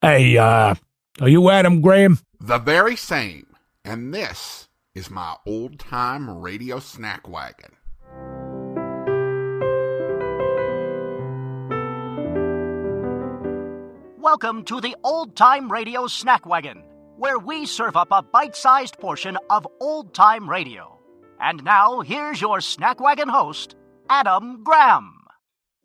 Hey, are you Adam Graham? The very same. And this is my old-time radio snack wagon. Welcome to the Old-Time Radio Snack Wagon, where we serve up a bite-sized portion of old-time radio. And now, here's your Snack Wagon host, Adam Graham.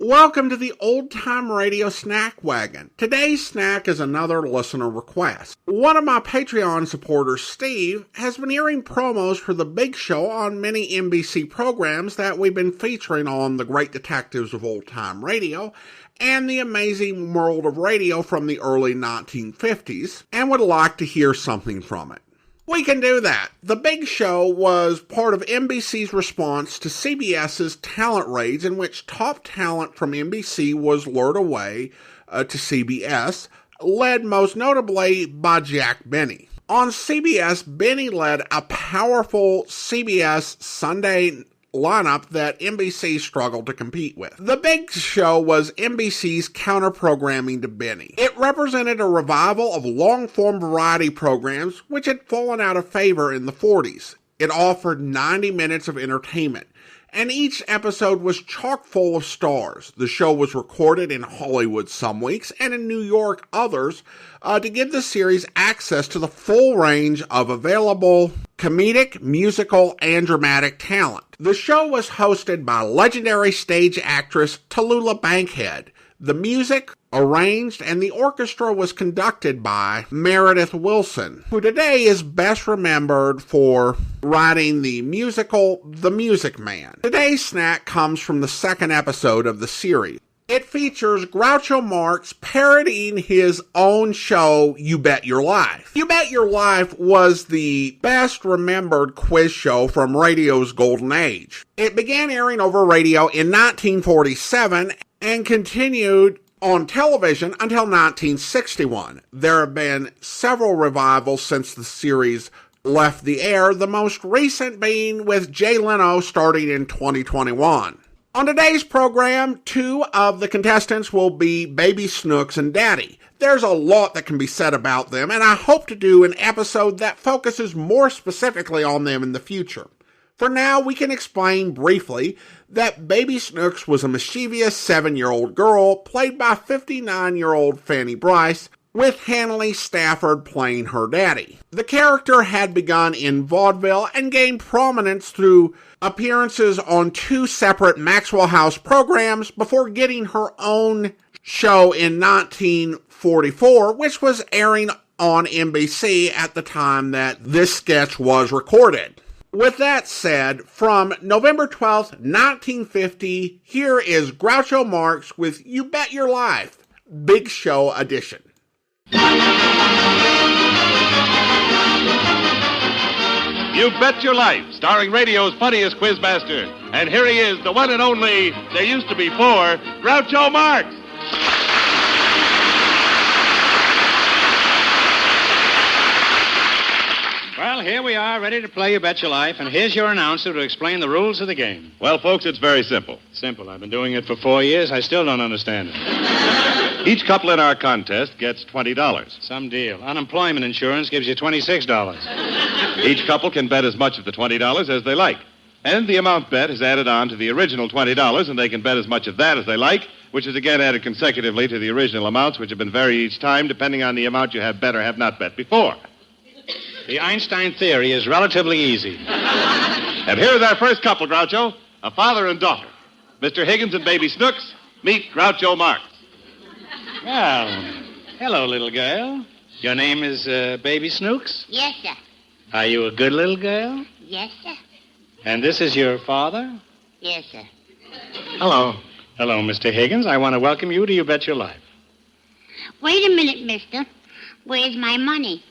Welcome to the Old Time Radio Snack Wagon. Today's snack is another listener request. One of my Patreon supporters, Steve, has been hearing promos for The Big Show on many NBC programs that we've been featuring on The Great Detectives of Old Time Radio and The Amazing World of Radio from the early 1950s, and would like to hear something from it. We can do that. The Big Show was part of NBC's response to CBS's talent raids, in which top talent from NBC was lured away to CBS, led most notably by Jack Benny. On CBS, Benny led a powerful CBS Sunday lineup that NBC struggled to compete with. The Big Show was NBC's counter-programming to Benny. It represented a revival of long-form variety programs which had fallen out of favor in the 40s. It offered 90 minutes of entertainment, and each episode was chock full of stars. The show was recorded in Hollywood some weeks and in New York others to give the series access to the full range of available comedic, musical, and dramatic talent. The show was hosted by legendary stage actress Tallulah Bankhead. The music, arranged, and the orchestra was conducted by Meredith Willson, who today is best remembered for writing the musical The Music Man. Today's snack comes from the second episode of the series. It features Groucho Marx parodying his own show, You Bet Your Life. You Bet Your Life was the best remembered quiz show from radio's golden age. It began airing over radio in 1947 and continued on television until 1961. There have been several revivals since the series left the air, the most recent being with Jay Leno starting in 2021. On today's program, two of the contestants will be Baby Snooks and Daddy. There's a lot that can be said about them, and I hope to do an episode that focuses more specifically on them in the future. For now, we can explain briefly that Baby Snooks was a mischievous 7-year-old girl played by 59-year-old Fanny Brice, with Hanley Stafford playing her daddy. The character had begun in vaudeville and gained prominence through appearances on two separate Maxwell House programs before getting her own show in 1944, which was airing on NBC at the time that this sketch was recorded. With that said, from November 12th, 1950, here is Groucho Marx with You Bet Your Life, Big Show edition. You Bet Your Life, starring radio's funniest quizmaster. And here he is, the one and only, there used to be four, Groucho Marx. Well, here we are, ready to play You Bet Your Life, and here's your announcer to explain the rules of the game. Well, folks, it's very simple. Simple. I've been doing it for 4 years. I still don't understand it. Each couple in our contest gets $20. Some deal. Unemployment insurance gives you $26. Each couple can bet as much of the $20 as they like. And the amount bet is added on to the original $20, and they can bet as much of that as they like, which is again added consecutively to the original amounts, which have been varied each time, depending on the amount you have bet or have not bet before. The Einstein theory is relatively easy. And here's our first couple, Groucho, a father and daughter. Mr. Higgins and Baby Snooks, meet Groucho Marx. Well, hello, little girl. Your name is Baby Snooks? Yes, sir. Are you a good little girl? Yes, sir. And this is your father? Yes, sir. Hello. Hello, Mr. Higgins. I want to welcome you to You Bet Your Life. Wait a minute, mister. Where's my money?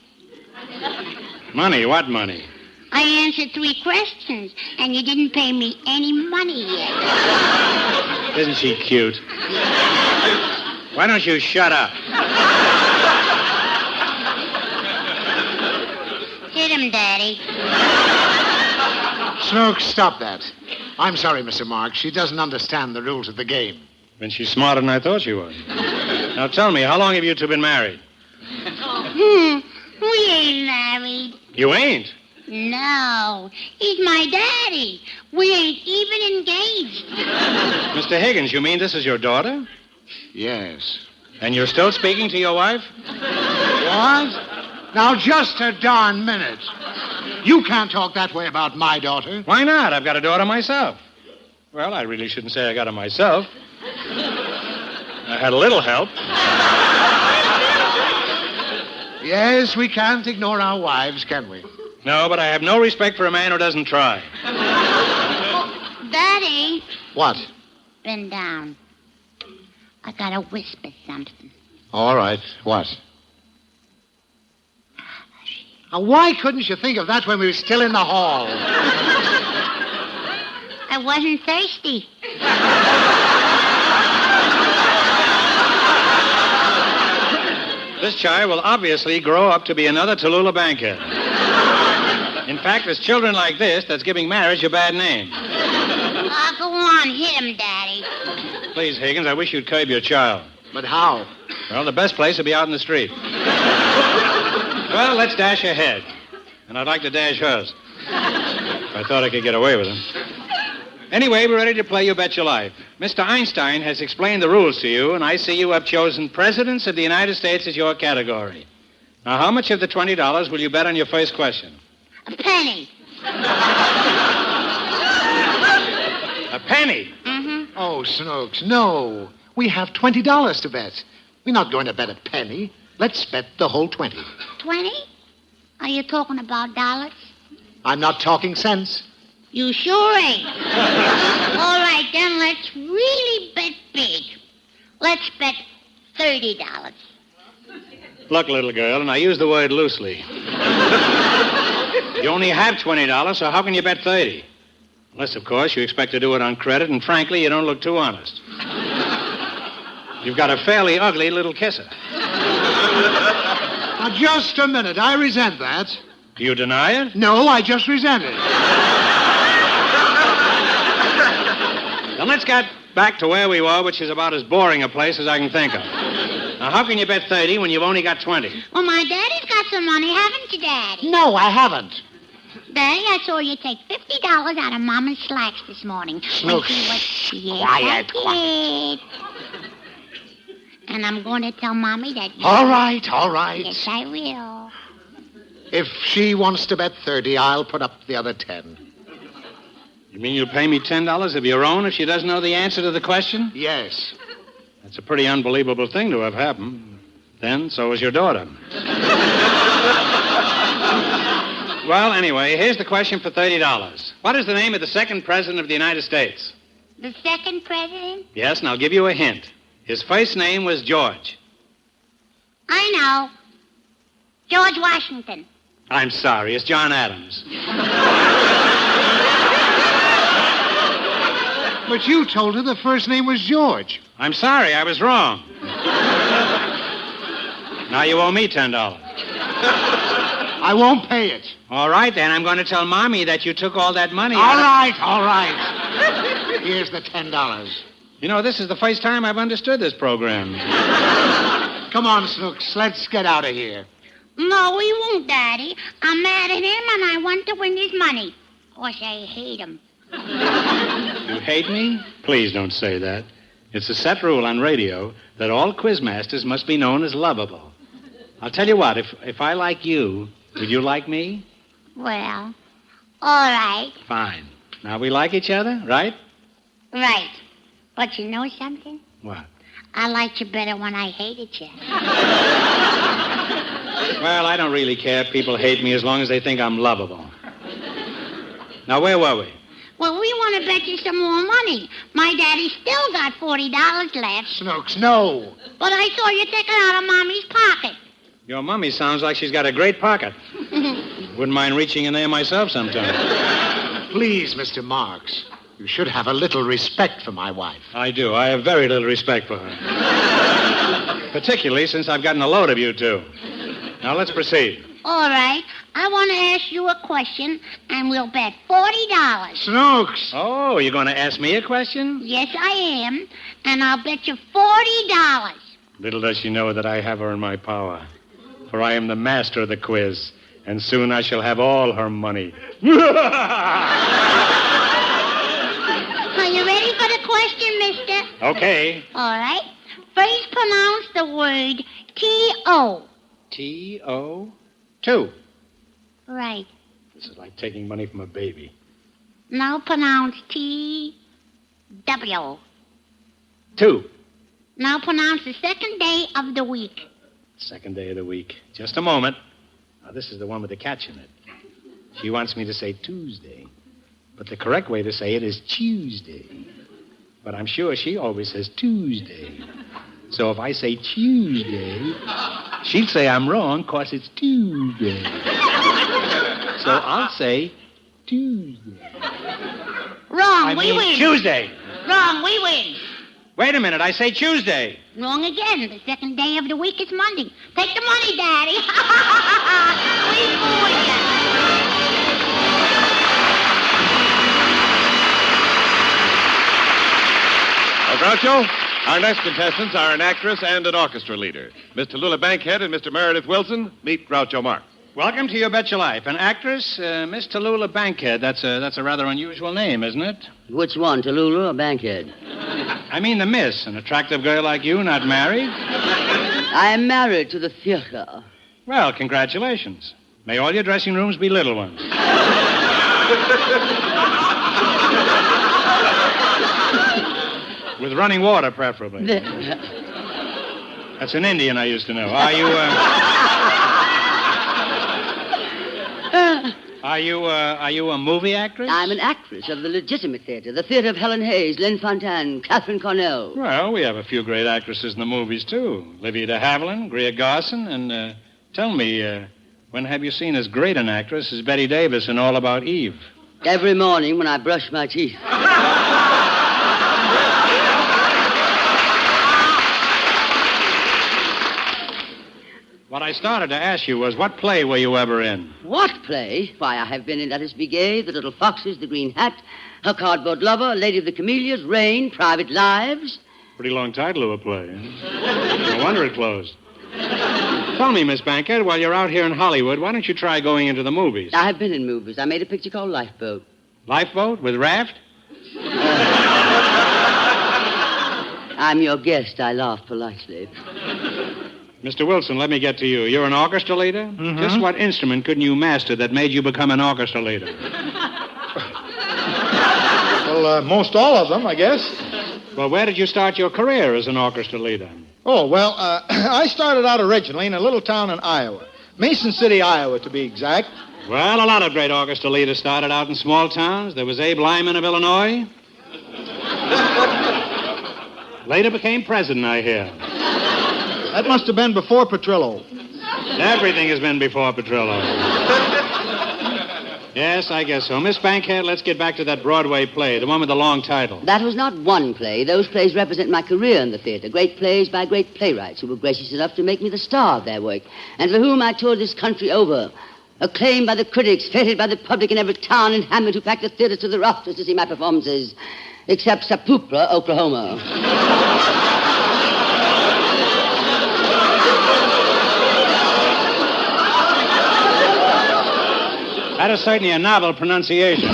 Money? What money? I answered 3 questions, and you didn't pay me any money yet. Isn't she cute? Why don't you shut up? Hit him, Daddy. Snooks, stop that. I'm sorry, Mr. Marx. She doesn't understand the rules of the game. Then she's smarter than I thought she was. Now tell me, how long have you two been married? We ain't married. You ain't? No, he's my daddy. We ain't even engaged. Mr. Higgins, you mean this is your daughter? Yes. And you're still speaking to your wife? What? Now, just a darn minute. You can't talk that way about my daughter. Why not? I've got a daughter myself. Well, I really shouldn't say I got her myself. I had a little help. Yes, we can't ignore our wives, can we? No, but I have no respect for a man who doesn't try. Oh, Daddy. What? Bend down. I gotta whisper something. All right. What? Now, why couldn't you think of that when we were still in the hall? I wasn't thirsty. This child will obviously grow up to be another Tallulah Bankhead. In fact, it's children like this that's giving marriage a bad name. Go on, hit him, Daddy. Please, Higgins, I wish you'd curb your child. But how? Well, the best place would be out in the street. Well, let's dash ahead. And I'd like to dash hers. If I thought I could get away with him. Anyway, we're ready to play You Bet Your Life. Mr. Einstein has explained the rules to you, and I see you have chosen Presidents of the United States as your category. Now, how much of the $20 will you bet on your first question? A penny. A penny? Mm-hmm. Oh, Snooks, no. We have $20 to bet. We're not going to bet a penny. Let's bet the whole 20. 20? Are you talking about dollars? I'm not talking cents. You sure ain't. All right, then let's really bet big. Let's bet $30. Look, little girl, and I use the word loosely. You only have $20, so how can you bet 30? Unless, of course, you expect to do it on credit, and frankly, you don't look too honest. You've got a fairly ugly little kisser. Now, just a minute. I resent that. Do you deny it? No, I just resent it. Then let's get back to where we were, which is about as boring a place as I can think of. Now, how can you bet 30 when you've only got 20? Well, my daddy's got some money, haven't you, Daddy? No, I haven't. Daddy, I saw you take $50 out of Mama's slacks this morning. Snooks. Yes, Quiet, I did. And I'm going to tell Mommy that you... All right, all right. Yes, I will. If she wants to bet 30, I'll put up the other 10. You mean you'll pay me $10 of your own if she doesn't know the answer to the question? Yes. That's a pretty unbelievable thing to have happen. Then, so is your daughter. Well, anyway, here's the question for $30. What is the name of the second president of the United States? The second president? Yes, and I'll give you a hint. His first name was George. I know. George Washington. I'm sorry, it's John Adams. But you told her the first name was George. I'm sorry, I was wrong. Now you owe me $10. I won't pay it. All right, then. I'm going to tell Mommy that you took all that money. All right, all right. Here's the $10. You know, this is the first time I've understood this program. Come on, Snooks. Let's get out of here. No, we won't, Daddy. I'm mad at him, and I want to win his money. Of course, I hate him. You hate me? Please don't say that. It's a set rule on radio that all quizmasters must be known as lovable. I'll tell you what, if I like you, would you like me? Well, all right. Fine. Now we like each other, right? Right. But you know something? What? I liked you better when I hated you. Well, I don't really care if people hate me as long as they think I'm lovable. Now, where were we? Well, we want to bet you some more money. My daddy still got $40 left. Snooks, no. But I saw you take it out of Mommy's pocket. Your mummy sounds like she's got a great pocket. Wouldn't mind reaching in there myself sometime. Please, Mr. Marx. You should have a little respect for my wife. I do. I have very little respect for her. Particularly since I've gotten a load of you two. Now, let's proceed. All right. I want to ask you a question, and we'll bet $40. Snooks! Oh, you're going to ask me a question? Yes, I am. And I'll bet you $40. Little does she know that I have her in my power. for I am the master of the quiz, and soon I shall have all her money. Are you ready for the question, mister? Okay. All right. First pronounce the word T-O. T-O? 2. Right. This is like taking money from a baby. Now pronounce T-W. 2. Now pronounce the second day of the week. Second day of the week. Just a moment. Now, this is the one with the catch in it. She wants me to say Tuesday. But the correct way to say it is Tuesday. But I'm sure she always says Tuesday. So if I say Tuesday, she'll say I'm wrong because it's Tuesday. So I'll say Tuesday. Wrong, we win. Tuesday. Wrong, we win. Wait a minute, I say Tuesday. Wrong again. The second day of the week is Monday. Take the money, Daddy. We fooled you. Well, Groucho, our next contestants are an actress and an orchestra leader. Miss Tallulah Bankhead and Mr. Meredith Willson. Meet Groucho Marx. Welcome to You Bet Your Life. An actress, Miss Tallulah Bankhead. That's a rather unusual name, isn't it? Which one, Tallulah or Bankhead? I mean the miss. An attractive girl like you, not married? I am married to the theater. Well, congratulations. May all your dressing rooms be little ones. With running water, preferably. That's an Indian I used to know. Are you a movie actress? I'm an actress of the legitimate theater, the theater of Helen Hayes, Lynn Fontanne, Catherine Cornell. Well, we have a few great actresses in the movies, too. Livia de Havilland, Greer Garson, and tell me, when have you seen as great an actress as Betty Davis in All About Eve? Every morning when I brush my teeth. What I started to ask you was, what play were you ever in? What play? Why, I have been in Let Us Be Gay, The Little Foxes, The Green Hat, Her Cardboard Lover, Lady of the Camellias, Rain, Private Lives. Pretty long title of a play. Huh? No wonder it closed. Tell me, Miss Bankhead, while you're out here in Hollywood, why don't you try going into the movies? I have been in movies. I made a picture called Lifeboat. Lifeboat with raft? I'm your guest. I laugh politely. Mr. Willson, let me get to you. You're an orchestra leader? Mm-hmm. Just what instrument couldn't you master that made you become an orchestra leader? Well, most all of them, I guess. Well, where did you start your career as an orchestra leader? Oh, well, I started out originally in a little town in Iowa. Mason City, Iowa, to be exact. Well, a lot of great orchestra leaders started out in small towns. There was Abe Lyman of Illinois. Later became president, I hear. That must have been before Petrillo. Everything has been before Petrillo. Yes, I guess so. Miss Bankhead, let's get back to that Broadway play, the one with the long title. That was not one play. Those plays represent my career in the theater. Great plays by great playwrights who were gracious enough to make me the star of their work, and for whom I toured this country over. Acclaimed by the critics, feted by the public in every town and hamlet who packed the theater to the rafters to see my performances, except Sapupra, Oklahoma. That is certainly a novel pronunciation.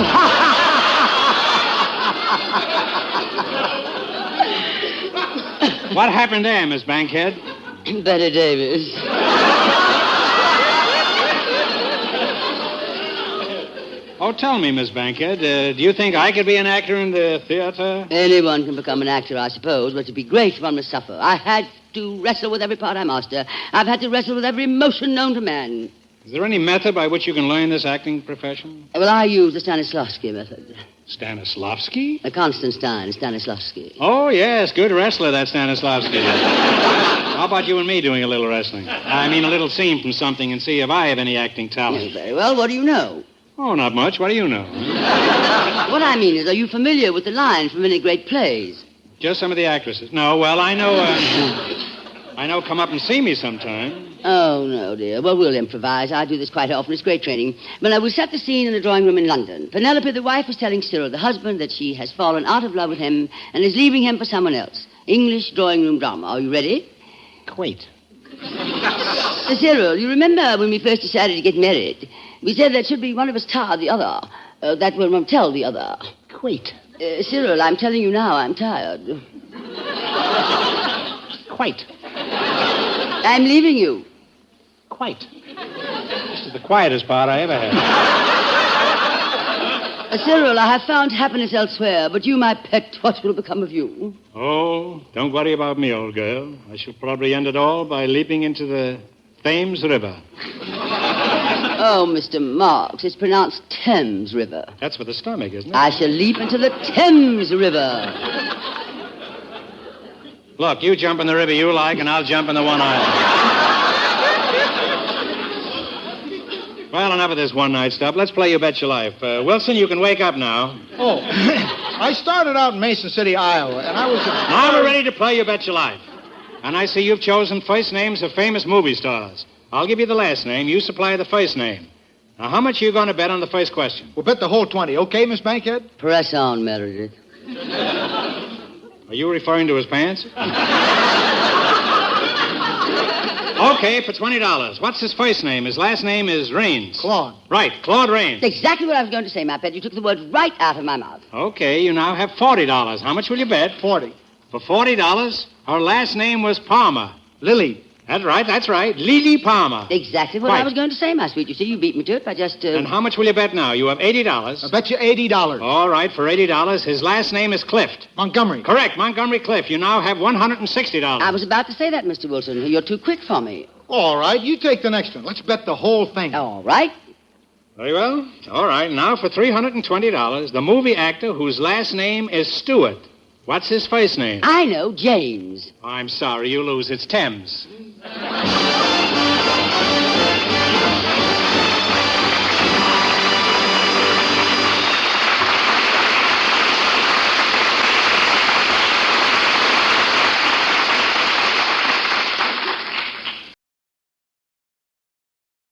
What happened there, Miss Bankhead? Betty Davis. Oh, tell me, Miss Bankhead, do you think I could be an actor in the theater? Anyone can become an actor, I suppose, but to be great, one must suffer. I had to wrestle with every part I master. I've had to wrestle with every emotion known to man. Is there any method by which you can learn this acting profession? Well, I use the Stanislavski method. Stanislavski? Constantine Stanislavski. Oh, yes, good wrestler, that Stanislavski. How about you and me doing a little wrestling? I mean, a little scene from something and see if I have any acting talent. Very well. What do you know? Oh, not much. What do you know? What I mean is, are you familiar with the lines from any great plays? Just some of the actresses. No, well, I know Come Up and See Me sometime. Oh, no, dear. Well, we'll improvise. I do this quite often. It's great training. But I will set the scene in the drawing room in London. Penelope, the wife, is telling Cyril, the husband, that she has fallen out of love with him and is leaving him for someone else. English drawing room drama. Are you ready? Wait. Cyril, you remember when we first decided to get married? We said that should be one of us tired the other. That one won't tell the other. Wait. Cyril, I'm telling you now, I'm tired. Quite. I'm leaving you. Quite. This is the quietest part I ever had. Cyril, I have found happiness elsewhere, but you, my pet, what will become of you? Oh, don't worry about me, old girl. I shall probably end it all by leaping into the Thames River. Oh, Mr. Marx, it's pronounced Thames River. That's for the stomach, isn't it? I shall leap into the Thames River. Look, you jump in the river you like, and I'll jump in the one I like. Well, enough of this one-night stuff. Let's play You Bet Your Life. Willson, you can wake up now. Oh, I started out in Mason City, Iowa, and I was... Now we're ready to play You Bet Your Life. And I see you've chosen first names of famous movie stars. I'll give you the last name. You supply the first name. Now, how much are you going to bet on the first question? We'll bet the whole 20. Okay, Miss Bankhead? Press on, Meredith. Are you referring to his pants? Okay, for $20. What's his first name? His last name is Raines. Claude. Right, Claude Raines. Exactly what I was going to say, my pet. You took the words right out of my mouth. Okay, you now have $40. How much will you bet? 40. For $40, her last name was Palmer. Lily. That's right. Lily Palmer. Exactly what Right. I was going to say, my sweet. You see, you beat me to it by just... And how much will you bet now? You have $80. I bet you $80. All right, for $80, his last name is Clift. Montgomery. Correct, Montgomery Clift. You now have $160. I was about to say that, Mr. Wilson. You're too quick for me. All right, you take the next one. Let's bet the whole thing. All right. Very well. All right, now for $320, the movie actor whose last name is Stewart. What's his first name? I know, James. I'm sorry, you lose. It's Thames.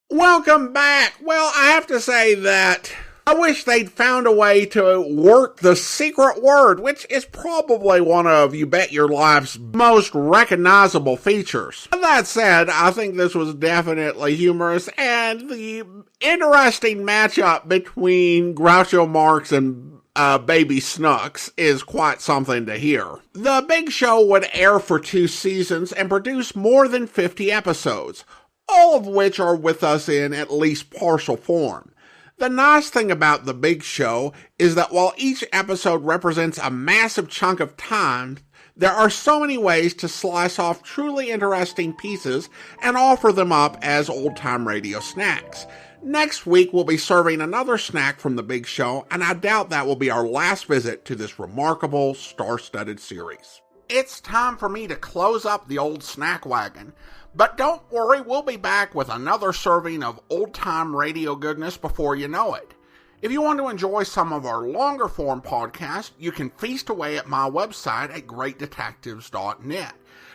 Welcome back. Well, I have to say that I wish they'd found a way to work the secret word, which is probably one of You Bet Your Life's most recognizable features. That said, I think this was definitely humorous, and the interesting matchup between Groucho Marx and Baby Snooks is quite something to hear. The Big Show would air for 2 seasons and produce more than 50 episodes, all of which are with us in at least partial form. The nice thing about The Big Show is that while each episode represents a massive chunk of time, there are so many ways to slice off truly interesting pieces and offer them up as old-time radio snacks. Next week, we'll be serving another snack from The Big Show, and I doubt that will be our last visit to this remarkable, star-studded series. It's time for me to close up the old snack wagon. But don't worry, we'll be back with another serving of old-time radio goodness before you know it. If you want to enjoy some of our longer-form podcasts, you can feast away at my website at greatdetectives.net.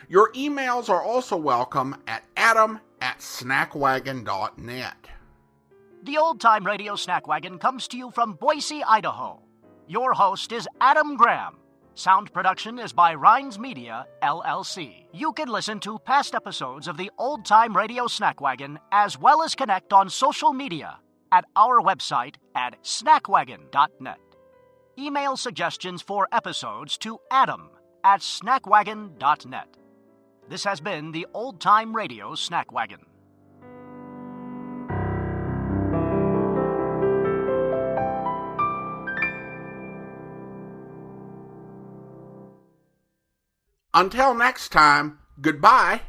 Your emails are also welcome at adam@snackwagon.net. The Old Time Radio Snack Wagon comes to you from Boise, Idaho. Your host is Adam Graham. Sound production is by Rhines Media, LLC. You can listen to past episodes of the Old Time Radio Snack Wagon as well as connect on social media at our website at snackwagon.net. Email suggestions for episodes to adam@snackwagon.net. This has been the Old Time Radio Snack Wagon. Until next time, goodbye.